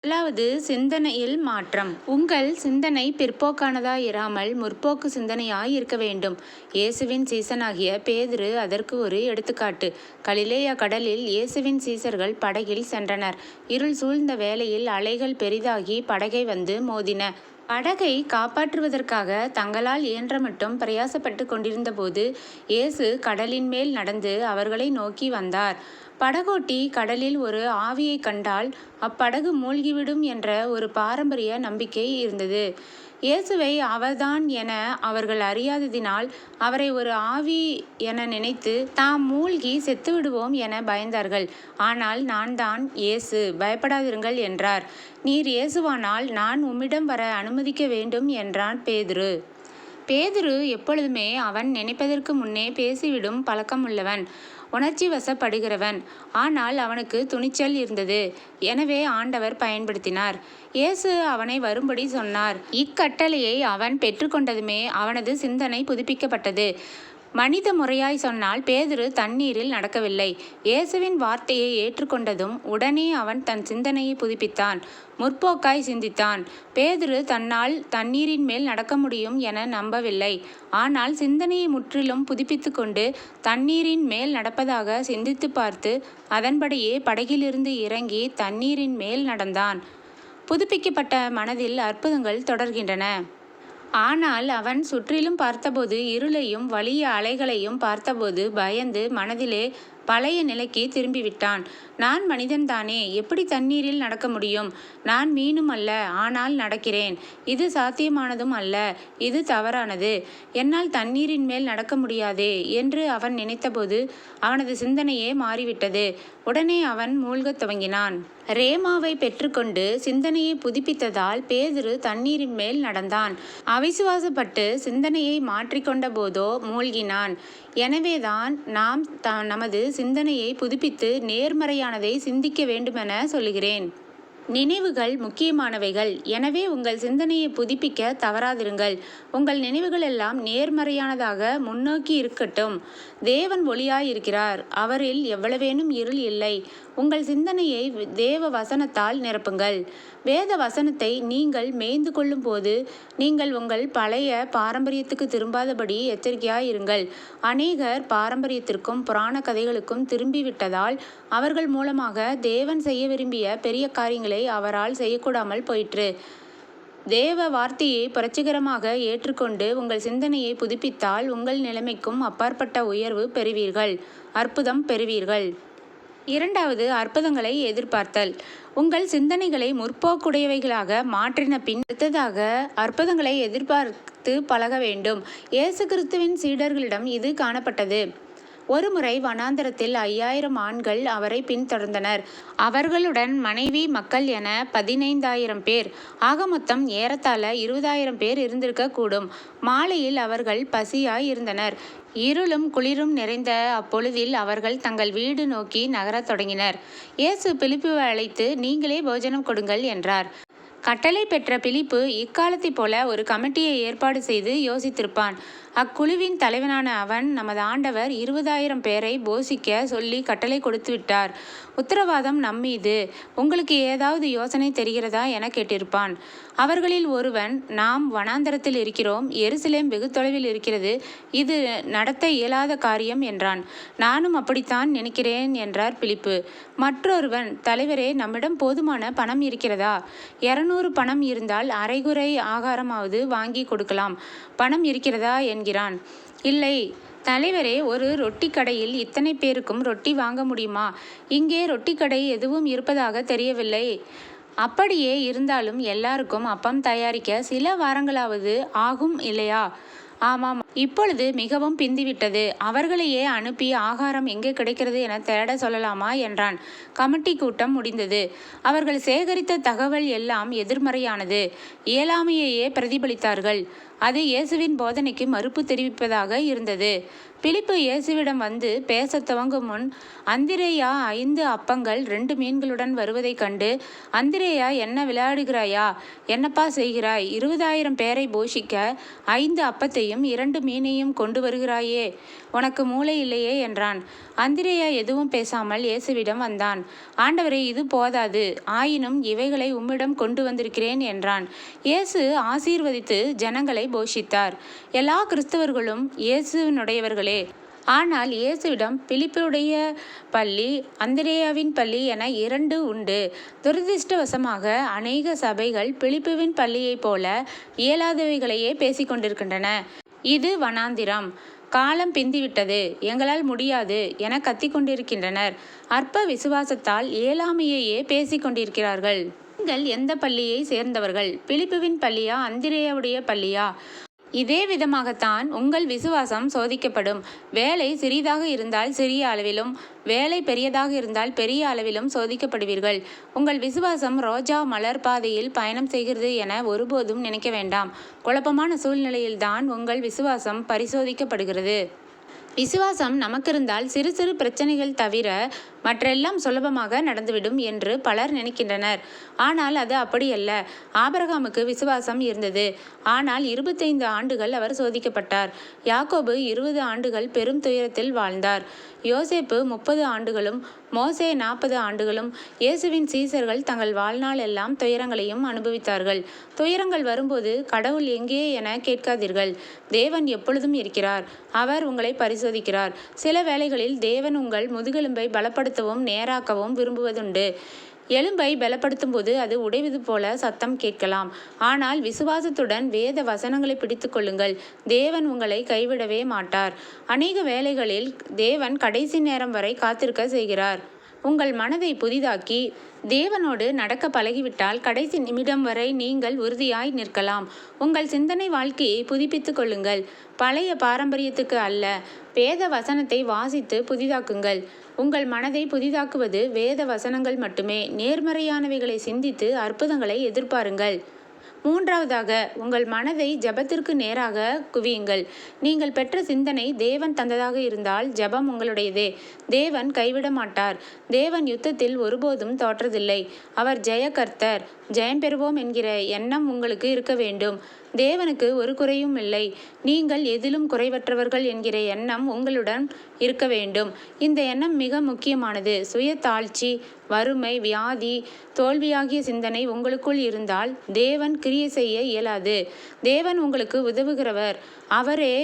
முதலாவது சிந்தனையில் மாற்றம். உங்கள் சிந்தனை பிற்போக்கானதாய் இராமல் முற்போக்கு சிந்தனையாய் இருக்க வேண்டும். இயேசுவின் சீசனாகிய பேதுரு அதற்கு ஒரு எடுத்துக்காட்டு. கலிலேயா கடலில் இயேசுவின் சீசர்கள் படகில் சென்றனர். இருள் சூழ்ந்த வேளையில் அலைகள் பெரிதாகி படகை வந்து மோதின. படகை காப்பாற்றுவதற்காக தங்களால் இயன்ற மட்டும் பிரயாசப்பட்டு கொண்டிருந்தபோது இயேசு கடலின் மேல் நடந்து அவர்களை நோக்கி வந்தார். படகோட்டி கடலில் ஒரு ஆவியை கண்டால் அப்படகு மூழ்கிவிடும் என்ற ஒரு பாரம்பரிய நம்பிக்கை இருந்தது. இயேசுவை அவர்தான் என அவர்கள் அறியாததினால் அவரை ஒரு ஆவி என நினைத்து தாம் மூழ்கி செத்துவிடுவோம் என பயந்தார்கள். ஆனால் நான் தான் இயேசு, பயப்படாதிருங்கள் என்றார். நீர் இயேசுவானால் நான் உம்மிடம் வர அனுமதிக்க வேண்டும் என்றான் பேதுரு. பேதுரு எப்பொழுதுமே அவன் நினைப்பதற்கு முன்னே பேசிவிடும் பழக்கமுள்ளவன், உணர்ச்சி வசப்படுகிறவன். ஆனால் அவனுக்கு துணிச்சல் இருந்தது. எனவே ஆண்டவர் பயன்படுத்தினார். இயேசு அவனை வரும்படி சொன்னார். இக்கட்டளையை அவன் பெற்றுக்கொண்டதுமே அவனது சிந்தனை புதுப்பிக்கப்பட்டது. மனித முறையாய் சொன்னால் பேதுரு தண்ணீரில் நடக்கவில்லை. இயேசுவின் வார்த்தையை ஏற்றுக்கொண்டதும் உடனே அவன் தன் சிந்தனையை புதுப்பித்தான், முற்போக்காய் சிந்தித்தான். பேதுரு தன்னால் தண்ணீரின் மேல் நடக்க முடியும் என நம்பவில்லை. ஆனால் சிந்தனையை முற்றிலும் புதுப்பித்து கொண்டு தண்ணீரின் மேல் நடப்பதாக சிந்தித்து பார்த்து அதன்படியே படகிலிருந்து இறங்கி தண்ணீரின் மேல் நடந்தான். புதுப்பிக்கப்பட்ட மனதில் அற்புதங்கள் தொடர்கின்றன. ஆனால் அவன் சுற்றிலும் பார்த்தபோது, இருளையும் வலிய அலைகளையும் பார்த்தபோது பயந்து மனதிலே பழைய நிலைக்கு திரும்பிவிட்டான். நான் மனிதன்தானே, எப்படி தண்ணீரில் நடக்க முடியும்? நான் மீனும் அல்ல, ஆனால் நடக்கிறேன். இது சாத்தியமானதும் அல்ல, இது தவறானது. என்னால் தண்ணீரின் மேல் நடக்க முடியாதே என்று அவன் நினைத்தபோது அவனது சிந்தனையே மாறிவிட்டது. உடனே அவன் மூழ்கத் துவங்கினான். ரேமாவை பெற்றுக்கொண்டு சிந்தனையை புதுப்பித்ததால் பேதுரு தண்ணீரின் மேல் நடந்தான். அவிசுவாசப்பட்டு சிந்தனையை மாற்றிக்கொண்ட போதோ மூழ்கினான். எனவேதான் நாம் நமது சிந்தனையை புதுப்பித்து நேர்மறையானதை சிந்திக்க வேண்டுமென சொல்லுகிறேன். நினைவுகள் முக்கியமானவைகள். எனவே உங்கள் சிந்தனையை புதுப்பிக்க தவறாதிருங்கள். உங்கள் நினைவுகள் எல்லாம் நேர்மறையானதாக முன்னோக்கி இருக்கட்டும். தேவன் ஒளியாய் இருக்கிறார், அவரில் எவ்வளவேனும் இருள் இல்லை. உங்கள் சிந்தனையை தேவ வசனத்தால் நிரப்புங்கள். வேத வசனத்தை நீங்கள் மேய்ந்து கொள்ளும் போது நீங்கள் உங்கள் பழைய பாரம்பரியத்துக்கு திரும்பாதபடி எச்சரிக்கையாயிருங்கள். அநேகர் பாரம்பரியத்திற்கும் புராண கதைகளுக்கும் திரும்பிவிட்டதால் அவர்கள் மூலமாக தேவன் செய்ய விரும்பிய பெரிய காரியங்களை அவரால் செய்யக்கூடாமல் போயிற்று. தேவ வார்த்தையை புரட்சிகரமாக ஏற்றுக்கொண்டு உங்கள் சிந்தனையை புதுப்பித்தால் உங்கள் நிலைமைக்கும் அப்பாற்பட்ட உயர்வு பெறுவீர்கள், அற்புதம் பெறுவீர்கள். இரண்டாவது, அற்புதங்களை எதிர்பார்த்தல். உங்கள் சிந்தனைகளை முற்போக்குடையவைகளாக மாற்றின பின் அடுத்ததாக அற்புதங்களை எதிர்பார்த்து பழக வேண்டும். இயேசு கிறிஸ்துவின் சீடர்களிடம் இது காணப்பட்டது. ஒருமுறை வனாந்தரத்தில் 5000 ஆண்கள் அவரை பின்தொடர்ந்தனர். அவர்களுடன் மனைவி, மக்கள் என 15,000 பேர். ஆக மொத்தம் ஏறத்தாழ 20,000 பேர் இருந்திருக்க கூடும். மாலையில் அவர்கள் பசியாய் இருந்தனர். இருளும் குளிரும் நிறைந்த அப்பொழுதில் அவர்கள் தங்கள் வீடு நோக்கி நகரத் தொடங்கினர். இயேசு பிலிப்புவை அழைத்து, நீங்களே போஜனம் கொடுங்கள் என்றார். கட்டளை பெற்ற பிலிப்பு இக்காலத்தைப் போல ஒரு கமிட்டியை ஏற்பாடு செய்து யோசித்திருப்பான். அக்குழுவின் தலைவனான அவன், நமது ஆண்டவர் 20,000 பேரை போஷிக்க சொல்லி கட்டளை கொடுத்து விட்டார். உத்தரவாதம் நம்மீது. உங்களுக்கு ஏதாவது யோசனை தெரிகிறதா என கேட்டிருப்பான். அவர்களில் ஒருவன், நாம் வனாந்தரத்தில் இருக்கிறோம், எருசலேம் வெகு தொலைவில் இருக்கிறது, இது நடத்த இயலாத காரியம் என்றான். நானும் அப்படித்தான் நினைக்கிறேன் என்றார் பிலிப்பு. மற்றொருவன், தலைவரே, நம்மிடம் போதுமான பணம் இருக்கிறதா? 200 பணம் இருந்தால் அரைகுறை ஆகாரமாவது வாங்கி கொடுக்கலாம். பணம் இருக்கிறதா என்கிறான். இல்லை தலைவரே, ஒரு ரொட்டி கடையில் இத்தனை பேருக்கும் ரொட்டி வாங்க முடியுமா? இங்கே ரொட்டி கடை எதுவும் இருப்பதாக தெரியவில்லை. அப்படியே இருந்தாலும் எல்லாருக்கும் அப்பம் தயாரிக்க சில வாரங்களாவது ஆகும் இல்லையா? ஆமாம், இப்பொழுது மிகவும் பிந்திவிட்டது. அவர்களையே அனுப்பி ஆகாரம் எங்கே கிடைக்கிறது என தேட சொல்லலாமா என்றான். கமிட்டி கூட்டம் முடிந்தது. அவர்கள் சேகரித்த தகவல் எல்லாம் எதிர்மறையானது. இயலாமையையே பிரதிபலித்தார்கள். அது இயேசுவின் போதனைக்கு மறுப்பு தெரிவிப்பதாக இருந்தது. பிலிப்பு இயேசுவிடம் வந்து பேசத் துவங்கும் முன், அந்திரேயா 5 அப்பங்கள் 2 மீன்களுடன் வருவதைக் கண்டு, அந்திரேயா, என்ன விளையாடுகிறாயா? என்னப்பா செய்கிறாய்? 20,000 பேரை போஷிக்க 5 அப்பத்தையும் 2 மீனையும் கொண்டு வருகிறாயே, உனக்கு மூளை இல்லையே என்றான். அந்திரேயா எதுவும் பேசாமல் இயேசுவிடம் வந்தான். ஆண்டவரே, இது போதாது, ஆயினும் இவைகளை உம்மிடம் கொண்டு வந்திருக்கிறேன் என்றான். இயேசு ஆசீர்வதித்து ஜனங்களை போஷித்தார். எல்லா கிறிஸ்தவர்களும் இயேசுவினுடையவர்களே. ஆனால் இயேசுவிடம் பிலிப்புடைய பள்ளி, அந்திரேயாவின் பள்ளி என 2 உண்டு. துரதிர்ஷ்டவசமாக அநேக சபைகள் பிலிப்புவின் பள்ளியைப் போல இயலாதவைகளையே பேசிக்கொண்டிருக்கின்றன. இது வனாந்திரம், காலம் பிந்திவிட்டது, எங்களால் முடியாது என கத்திக்கொண்டிருக்கின்றனர். அற்ப விசுவாசத்தால் இயலாமையையே பேசிக்கொண்டிருக்கிறார்கள். நீங்கள் எந்த பள்ளியை சேர்ந்தவர்கள்? பிலிப்புவின் பள்ளியா, அந்திரேயாவுடைய பள்ளியா? இதே விதமாகத்தான் உங்கள் விசுவாசம் சோதிக்கப்படும். வேலை சிறிதாக இருந்தால் சிறிய அளவிலும், வேலை பெரியதாக இருந்தால் பெரிய அளவிலும் சோதிக்கப்படுவீர்கள். உங்கள் விசுவாசம் ரோஜா மலர் பாதையில் பயணம் செய்கிறது என ஒருபோதும் நினைக்க வேண்டாம். குழப்பமான சூழ்நிலையில்தான் உங்கள் விசுவாசம் பரிசோதிக்கப்படுகிறது. விசுவாசம் நமக்கிருந்தால் சிறு சிறு பிரச்சனைகள் தவிர மற்றெல்லாம் சுலபமாக நடந்துவிடும் என்று பலர் நினைக்கின்றனர். ஆனால் அது அப்படியல்ல. ஆபிரகாமுக்கு விசுவாசம் இருந்தது. ஆனால் 25 ஆண்டுகள் அவர் சோதிக்கப்பட்டார். யாக்கோபு 20 ஆண்டுகள் பெரும் துயரத்தில் வாழ்ந்தார். யோசேப்பு 30 ஆண்டுகளும், மோசே 40 ஆண்டுகளும். இயேசுவின் சீசர்கள் தங்கள் வாழ்நாள் எல்லாம் துயரங்களையும் அனுபவித்தார்கள். துயரங்கள் வரும்போது கடவுள் எங்கே என கேட்காதீர்கள். தேவன் எப்பொழுதும் இருக்கிறார். அவர் உங்களை பரிசோதிக்கிறார். சில வேளைகளில் தேவன் உங்கள் முதுகெலும்பை பலப்படுத்தவும் நேராக்கவும் விரும்புவதுண்டு. எலும்பை பலப்படுத்தும் போது அது உடைவது போல சத்தம் கேட்கலாம். ஆனால் விசுவாசத்துடன் வேத வசனங்களை பிடித்து கொள்ளுங்கள். தேவன் உங்களை கைவிடவே மாட்டார். அநேக வேளைகளில் தேவன் கடைசி நேரம் வரை காத்திருக்க செய்கிறார். உங்கள் மனதை புதிதாக்கி தேவனோடு நடக்க பழகிவிட்டால் கடைசி நிமிடம் வரை நீங்கள் உறுதியாய் நிற்கலாம். உங்கள் சிந்தனை வாழ்க்கையை புதுப்பித்துக் கொள்ளுங்கள். பழைய பாரம்பரியத்துக்கு அல்ல, வேத வசனத்தை வாசித்து புதிதாக்குங்கள். உங்கள் மனதை புதிதாக்குவது வேத வசனங்கள் மட்டுமே. நேர்மறையானவைகளை சிந்தித்து அற்புதங்களை எதிர்பாருங்கள். 3வதாக, உங்கள் மனதை ஜெபத்திற்கு நேராக குவியுங்கள். நீங்கள் பெற்ற சிந்தனை தேவன் தந்ததாக இருந்தால் ஜெபம் உங்களுடையதே. தேவன் கைவிட மாட்டார். தேவன் யுத்தத்தில் ஒருபோதும் தோற்றதில்லை. அவர் ஜெயகர்த்தர். ஜெயம் பெறுவோம் என்கிற எண்ணம் உங்களுக்கு இருக்க வேண்டும். தேவனுக்கு ஒரு குறையும் இல்லை. நீங்கள் எதிலும் குறைவற்றவர்கள் என்கிற எண்ணம் உங்களுடன் இருக்க வேண்டும். இந்த எண்ணம் மிக முக்கியமானது. சுய தாழ்ச்சி, வறுமை, வியாதி, தோல்வியாகிய சிந்தனை உங்களுக்குள் இருந்தால் தேவன் கிரியை செய்ய இயலாது. தேவன் உங்களுக்கு உதவுகிறவர். அவரே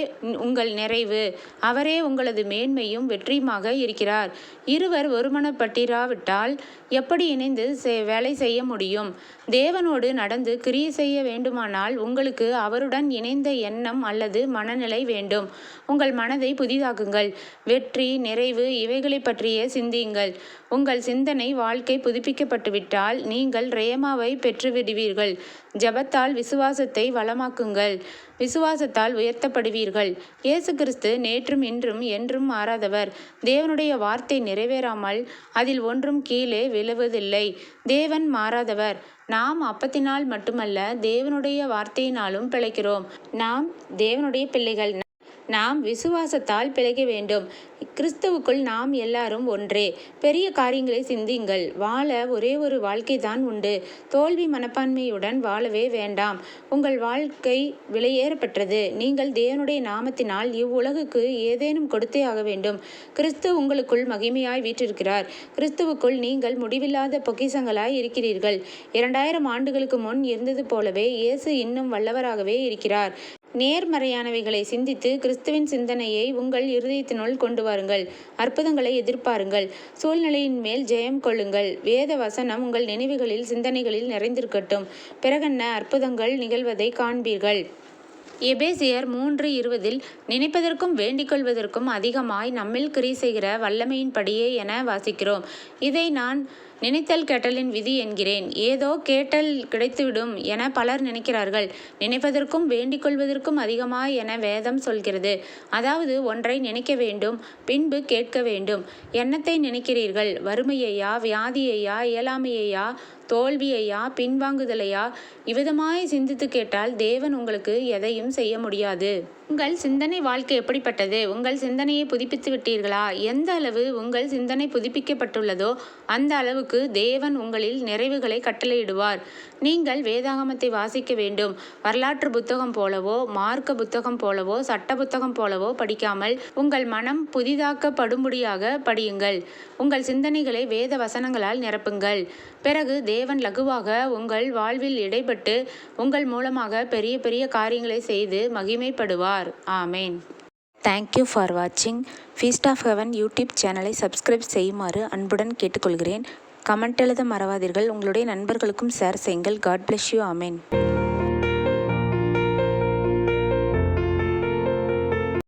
உங்கள் நிறைவு. அவரே உங்களது மேன்மையும் வெற்றியுமாக இருக்கிறார். இருவர் ஒருமனப்பட்டிராவிட்டால் எப்படி இணைந்து வேலை செய்ய முடியும்? தேவனோடு நடந்து கிரியை செய்ய வேண்டுமானால் உங்களுக்கு அவருடன் இணைந்த எண்ணம் அல்லது மனநிலை வேண்டும். உங்கள் மனதை புதிதாக்குங்கள். வெற்றி, நிறைவு இவைகளை பற்றியே சிந்தியுங்கள். உங்கள் சிந்தனை வாழ்க்கை புதுப்பிக்கப்பட்டுவிட்டால் நீங்கள் ரேமாவை பெற்றுவிடுவீர்கள். ஜெபத்தால் விசுவாசத்தை வளமாக்குங்கள். விசுவாசத்தால் உயர்த்தப்படுவீர்கள். இயேசு கிறிஸ்து நேற்றும் இன்றும் என்றும் மாறாதவர். தேவனுடைய வார்த்தை நிறைவேறாமல் அதில் ஒன்றும் கீழே விழுவதில்லை. தேவன் மாறாதவர். நாம் அப்பத்தினால் மட்டுமல்ல, தேவனுடைய வார்த்தையினாலும் பிழைக்கிறோம். நாம் தேவனுடைய பிள்ளைகள். நாம் விசுவாசத்தால் பிழைக்க வேண்டும். கிறிஸ்துவுக்குள் நாம் எல்லாரும் ஒன்றே. பெரிய காரியங்களை சிந்தியுங்கள். வாழ ஒரே ஒரு வாழ்க்கை தான் உண்டு. தோல்வி மனப்பான்மையுடன் வாழவே வேண்டாம். உங்கள் வாழ்க்கை விலையேறப்பெற்றது. நீங்கள் தேவனுடைய நாமத்தினால் இவ்வுலகுக்கு ஏதேனும் கொடுத்தே ஆக வேண்டும். கிறிஸ்து உங்களுக்குள் மகிமையாய் வீற்றிருக்கிறார். கிறிஸ்துவுக்குள் நீங்கள் முடிவில்லாத பொக்கிஷங்களாய் இருக்கிறீர்கள். 2000 ஆண்டுகளுக்கு முன் இருந்தது போலவே இயேசு இன்னும் வல்லவராகவே இருக்கிறார். நேர்மறையானவைகளை சிந்தித்து கிறிஸ்துவின் சிந்தனையை உங்கள் இருதயத்தினுள் கொண்டு வாருங்கள். அற்புதங்களை எதிர்பாருங்கள். சூழ்நிலையின் மேல் ஜெயம் கொள்ளுங்கள். வேத வசனம் உங்கள் நினைவுகளில், சிந்தனைகளில் நிறைந்திருக்கட்டும். பிறகென்ன அற்புதங்கள் நிகழ்வதை காண்பீர்கள். எபேசியர் 3:20 நினைப்பதற்கும் வேண்டிக்கொள்வதற்கும் அதிகமாய் நம்மில் கிரியை செய்கிற வல்லமையின்படியே என வாசிக்கிறோம். இதை நான் நினைத்தல் கேட்டலின் விதி என்கிறேன். ஏதோ கேட்டல் கிடைத்துவிடும் என பலர் நினைக்கிறார்கள். நினைப்பதற்கும் வேண்டிக்கொள்வதற்கும் அதிகமாய் என வேதம் சொல்கிறது. அதாவது ஒன்றை நினைக்க வேண்டும், பின்பு கேட்க வேண்டும். எண்ணத்தை நினைக்கிறீர்கள்? வறுமையையா, வியாதியையா, இயலாமையையா, தோல்வியையா, பின்வாங்குதலையா? இவ்விதமாய் சிந்தித்து கேட்டால் தேவன் உங்களுக்கு எதையும் எதையும் செய்ய முடியாது. உங்கள் சிந்தனை வாழ்க்கை எப்படிப்பட்டது? உங்கள் சிந்தனையை புதுப்பித்து விட்டீர்களா? எந்த அளவு உங்கள் சிந்தனை புதுப்பிக்கப்பட்டுள்ளதோ அந்த அளவுக்கு தேவன் உங்களில் நிறைவுகளை கட்டளையிடுவார். நீங்கள் வேதாகமத்தை வாசிக்க வேண்டும். வரலாற்று புத்தகம் போலவோ, மார்க்க புத்தகம் போலவோ, சட்ட புத்தகம் போலவோ படிக்காமல் உங்கள் மனம் புதிதாக்கப்படும்படியாக படியுங்கள். உங்கள் சிந்தனைகளை வேத வசனங்களால் நிரப்புங்கள். பிறகு தேவன் லகுவாக உங்கள் வாழ்வில் இடைப்பட்டு உங்கள் மூலமாக பெரிய பெரிய காரியங்களை செய்து மகிமைப்படுவார். ஆமேன். தேங்க்யூ ஃபார் வாட்சிங். ஃபீஸ்ட் ஆஃப் ஹெவன் யூடியூப் சேனலை சப்ஸ்கிரைப் செய்யுமாறு அன்புடன் கேட்டுக்கொள்கிறேன். கமெண்ட் எழுத மறவாதீர்கள். உங்களுடைய நண்பர்களுக்கும் ஷேர் செய்யுங்கள். God bless you. ஆமேன்.